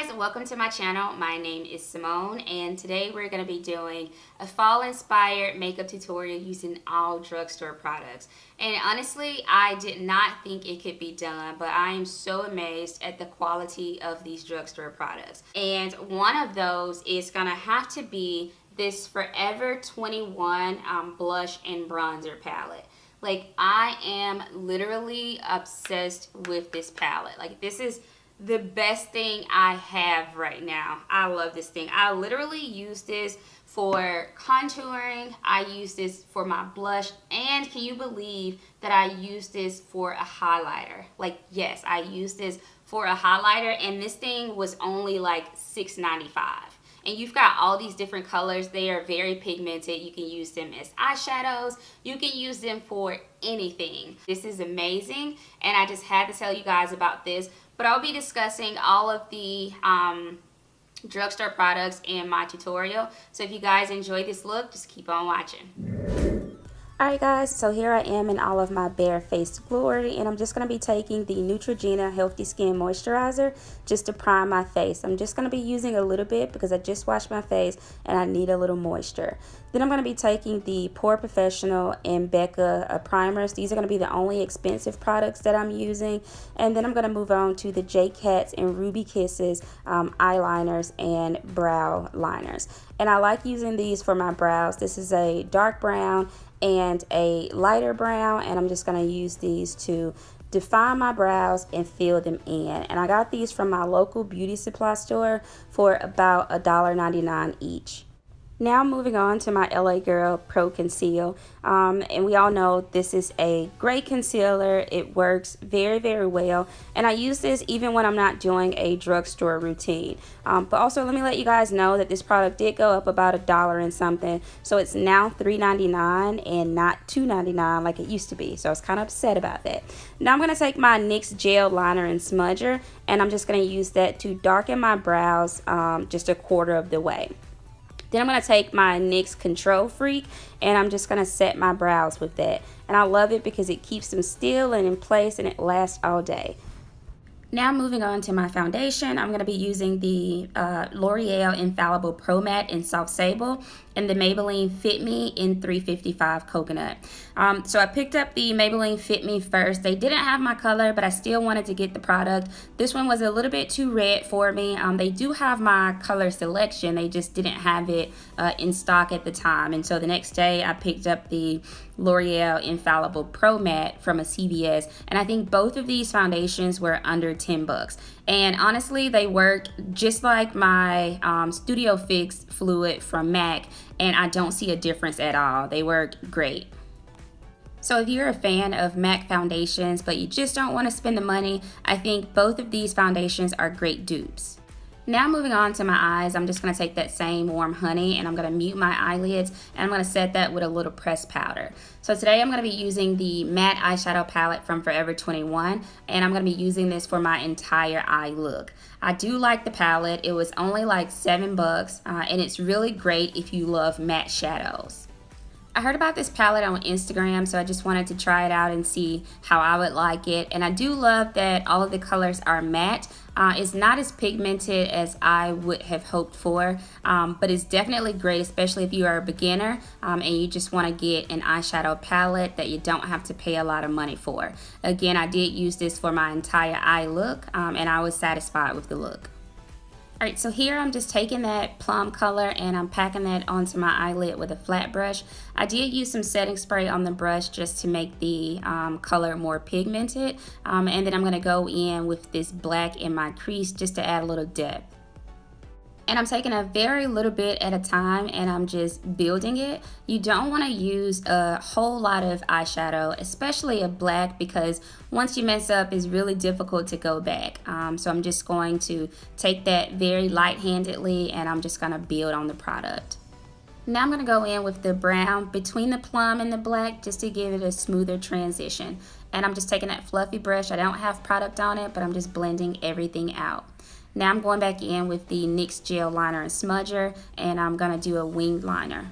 guys, welcome to my channel. My name is Simone and today we're going to be doing a fall inspired makeup tutorial using all drugstore products. And honestly, I did not think it could be done, but I am so amazed at the quality of these drugstore products. And one of those is going to have to be this Forever 21 blush and bronzer palette. Like, I am literally obsessed with this palette. Like, this is the best thing I have right now. I love this thing. I literally use this for contouring. I use this for my blush. And can you believe that I use this for a highlighter? Like, yes, I use this for a highlighter. And this thing was only like $6.95. And you've got all these different colors. They are very pigmented. You can use them as eyeshadows. You can use them for anything. This is amazing. And I just had to tell you guys about this. But I'll be discussing all of the drugstore products in my tutorial. So if you guys enjoy this look, just keep on watching. Alright guys, so here I am in all of my bare face glory, and I'm just going to be taking the Neutrogena Healthy Skin Moisturizer just to prime my face. I'm just going to be using a little bit because I just washed my face and I need a little moisture. Then I'm going to be taking the Pore Professional and Becca primers. These are going to be the only expensive products that I'm using. And then I'm going to move on to the Jcats and Ruby Kisses eyeliners and brow liners. And I like using these for my brows. This is a dark brown and a lighter brown, and I'm just going to use these to define my brows and fill them in. And I got these from my local beauty supply store for about $1.99 each. Now moving on to my LA Girl ProConceal, and we all know this is a great concealer. It works very, very well, and I use this even when I'm not doing a drugstore routine. But also let me let you guys know that this product did go up about $1 and something, so it's now $3.99 and not $2.99 like it used to be. So I was kind of upset about that. Now I'm going to take my NYX Gel Liner and Smudger, and I'm just going to use that to darken my brows just a quarter of the way. Then I'm going to take my NYX Control Freak and I'm just going to set my brows with that. And I love it because it keeps them still and in place and it lasts all day. Now moving on to my foundation, I'm going to be using the L'Oreal Infallible Pro Matte in Soft Sable and the Maybelline Fit Me in 355 Coconut. So I picked up the Maybelline Fit Me first. They didn't have my color, but I still wanted to get the product. This one was a little bit too red for me. They do have my color selection. They just didn't have it in stock at the time. And so the next day I picked up the L'Oreal Infallible Pro Matte from a CVS. And I think both of these foundations were under $10. And honestly, they work just like my Studio Fix fluid from MAC, and I don't see a difference at all. They work great. So if you're a fan of MAC foundations but you just don't want to spend the money, I think both of these foundations are great dupes. Now moving on to my eyes, I'm just going to take that same Warm Honey and I'm going to mute my eyelids and I'm going to set that with a little pressed powder. So today I'm going to be using the matte eyeshadow palette from Forever 21 and I'm going to be using this for my entire eye look. I do like the palette. It was only like $7 and it's really great if you love matte shadows. I heard about this palette on Instagram, so I just wanted to try it out and see how I would like it. And I do love that all of the colors are matte. It's not as pigmented as I would have hoped for, but it's definitely great, especially if you are a beginner and you just want to get an eyeshadow palette that you don't have to pay a lot of money for. Again, I did use this for my entire eye look, and I was satisfied with the look. Alright, so here I'm just taking that plum color and I'm packing that onto my eyelid with a flat brush. I did use some setting spray on the brush just to make the color more pigmented. And then I'm going to go in with this black in my crease just to add a little depth. And I'm taking a very little bit at a time and I'm just building it. You don't want to use a whole lot of eyeshadow, especially a black, because once you mess up, it's really difficult to go back. So I'm just going to take that very light-handedly and I'm just going to build on the product. Now I'm going to go in with the brown between the plum and the black just to give it a smoother transition. And I'm just taking that fluffy brush. I don't have product on it, but I'm just blending everything out. Now I'm going back in with the NYX Gel Liner and Smudger, and I'm going to do a winged liner.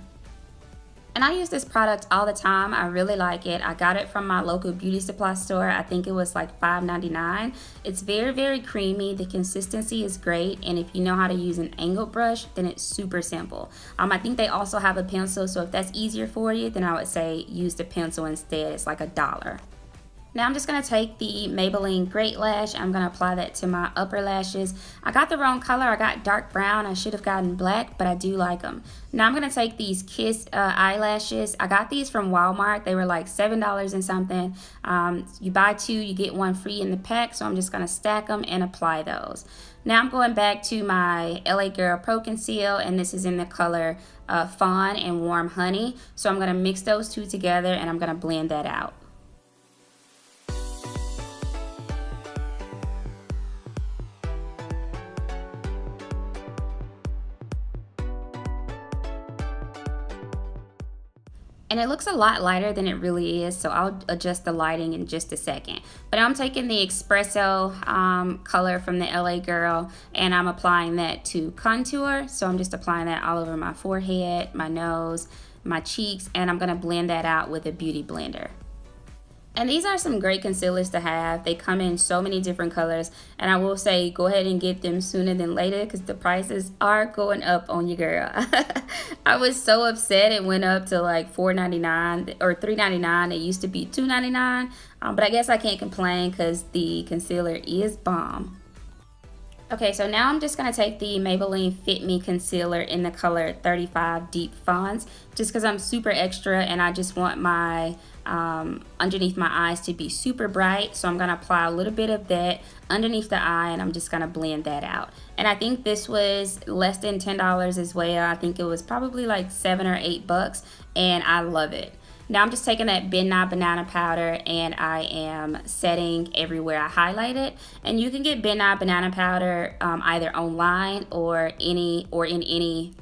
And I use this product all the time. I really like it. I got it from my local beauty supply store. I think it was like $5.99. It's very, very creamy. The consistency is great. And if you know how to use an angled brush, then it's super simple. I think they also have a pencil. So if that's easier for you, then I would say use the pencil instead. It's like $1. Now I'm just going to take the Maybelline Great Lash. I'm going to apply that to my upper lashes. I got the wrong color. I got dark brown. I should have gotten black, but I do like them. Now I'm going to take these Kiss eyelashes. I got these from Walmart. They were like $7 and something. You buy 2, you get 1 free in the pack. So I'm just going to stack them and apply those. Now I'm going back to my LA Girl ProConceal, and this is in the color Fawn and Warm Honey. So I'm going to mix those two together and I'm going to blend that out. And it looks a lot lighter than it really is, so I'll adjust the lighting in just a second. But I'm taking the Expresso color from the LA Girl, and I'm applying that to contour. So I'm just applying that all over my forehead, my nose, my cheeks, and I'm gonna blend that out with a beauty blender. And these are some great concealers to have. They come in so many different colors, and I will say go ahead and get them sooner than later because the prices are going up on your girl. I was so upset it went up to like $4.99 or $3.99. It used to be $2.99, but I guess I can't complain because the concealer is bomb. Okay, so now I'm just going to take the Maybelline Fit Me Concealer in the color 35 Deep Fonce, just because I'm super extra and I just want my underneath my eyes to be super bright. So I'm going to apply a little bit of that underneath the eye, and I'm just going to blend that out. And I think this was less than $10 as well. I think it was probably like $7 or $8, and I love it. Now I'm just taking that Midnight Banana powder and I am setting everywhere I highlight it. And you can get Midnight Banana powder either online or in any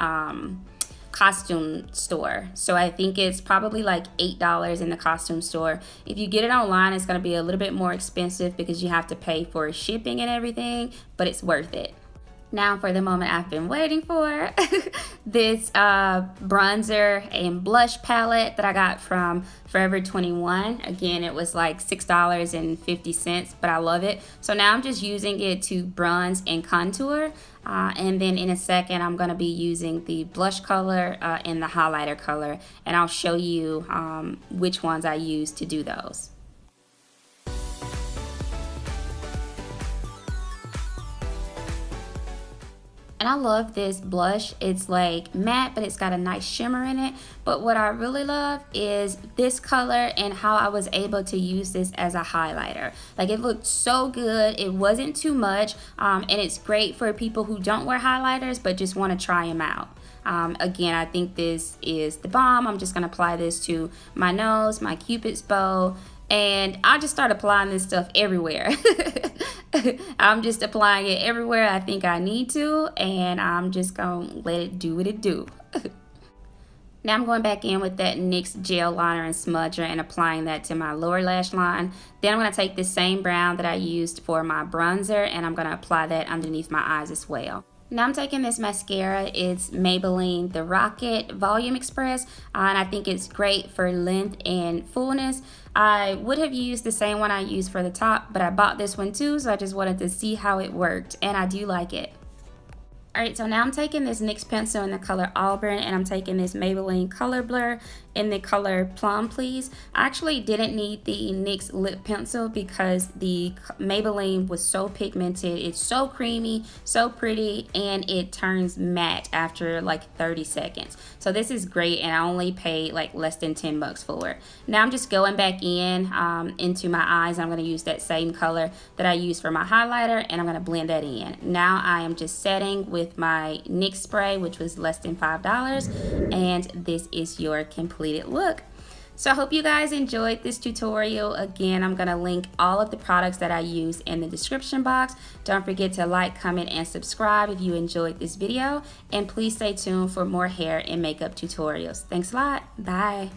costume store. So I think it's probably like $8 in the costume store. If you get it online, it's going to be a little bit more expensive because you have to pay for shipping and everything, but it's worth it. Now for the moment I've been waiting for, this bronzer and blush palette that I got from Forever 21. Again, it was like $6.50, but I love it. So now I'm just using it to bronze and contour. And then in a second, I'm going to be using the blush color and the highlighter color. And I'll show you which ones I use to do those. And I love this blush. It's like matte, but it's got a nice shimmer in it. But what I really love is this color and how I was able to use this as a highlighter. Like, it looked so good. It wasn't too much. And it's great for people who don't wear highlighters but just want to try them out. Again, I think this is the bomb. I'm just going to apply this to my nose, my Cupid's bow, and I just start applying this stuff everywhere. I'm just applying it everywhere I think I need to, and I'm just going to let it do what it do. Now I'm going back in with that NYX gel liner and smudger and applying that to my lower lash line. Then I'm going to take the same brown that I used for my bronzer, and I'm going to apply that underneath my eyes as well. Now I'm taking this mascara. It's Maybelline The Rocket Volume Express, and I think it's great for length and fullness. I would have used the same one I used for the top, but I bought this one too, so I just wanted to see how it worked, and I do like it. Alright, so now I'm taking this NYX pencil in the color Auburn, and I'm taking this Maybelline Color Blur in the color Plum, Please. I actually didn't need the NYX lip pencil because the Maybelline was so pigmented. It's so creamy, so pretty, and it turns matte after like 30 seconds. So this is great, and I only paid like less than $10 for it. Now I'm just going back in into my eyes. I'm going to use that same color that I used for my highlighter, and I'm going to blend that in. Now I am just setting with my NYX spray, which was less than $5, and this is your completed look. So I hope you guys enjoyed this tutorial. Again, I'm going to link all of the products that I use in the description box. Don't forget to like, comment, and subscribe if you enjoyed this video, and please stay tuned for more hair and makeup tutorials. Thanks a lot. Bye.